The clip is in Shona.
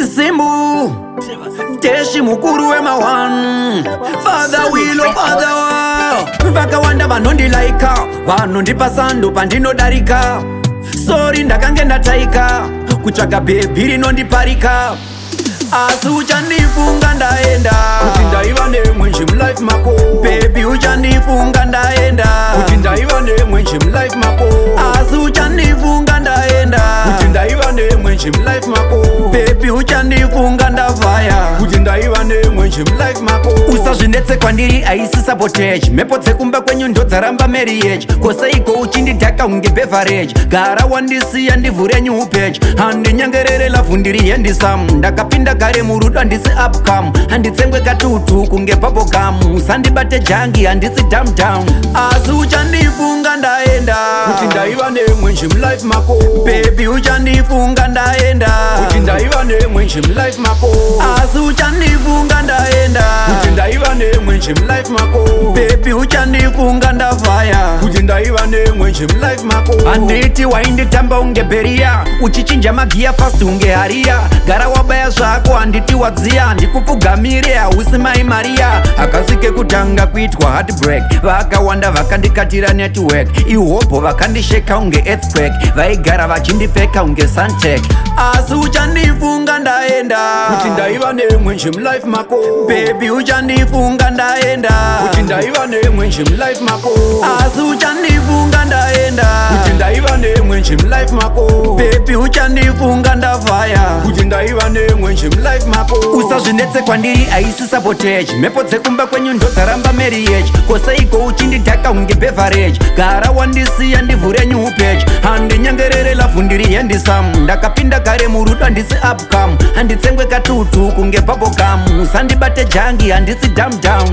Simbu Teshi mukuru wema one Father wilo father Vakawanda vanondilaika Vanondipasando pandinodarika Sorry ndakange ndataika Kutsvaga bhebi rinondiparika Asi uchandifunga ndaenda Kuti ndaiva nemwe njimlife mako Baby uchandifunga ndaenda Kuti ndaiva nemwe njimlife mako Asi uchandifunga ndaenda Kuti ndaiva nemwe njimlife mako Baby uchandifunga ndavaya Kuti ndaiva nemwe njimlife mako Usazvinetse kwandiri aisi sabotage Mepo dzekumba kwenyu ndodzaramba marriage Koseiko uchindidhaka unge beverage Gara wandisiya ndivhure new page Handinyengerere lavhu ndiri handisamu Ndakapinda gare murudo handisi upcome Handitsengwe katutu kunge bubblegum Usandibate jangi handisi dumb down Asi uchandifunga ndaenda Kuti ndaiva nemwe njimlife mako Baby uchandifunga ndaenda Kuti ndaiva nemwe njimlife mako Asi uchandifunga ndaenda Kuti ndaiva nemwe njimlife mako Baby uchandifunga ndavaya Kuti ndaiva nemwe njimlife mako Handiti wainditamba unge beria Uchichinja magia fast unge haria Gara wabaya zvako handiti wadziya Ndikupfugamire hausi mai Maria Akasike kutanga kuitwa heartbreak Vakawanda vakandikatira network Ihopo vakandisheka unge earthquake Vaigara vachindipfeka unge Suntech Asi uchandifunga ndaenda Kuti ndaiva nemwe njimlife mako Baby uchandifunga ndaenda Kuti ndaiva nemwe njimlife mako Asi uchandifunga ndaenda Kuti ndaiva nemwe njimlife mako Baby uchandifunga ndavaya Kuti ndaiva nemwe njimlife mako Usazvinetse kwandiri aisi sabotage Mepo dzekumba kwenyu ndodzaramba marriage Koseiko uchindidhaka unge beverage Gara wandisiya ndivhure new page Handinyengerere lavhu ndiri handisamu Ndakapinda gare murudo handisi upcome Handitsengwe katutu kunge bubblegum Usandibate jangi handisi dumb down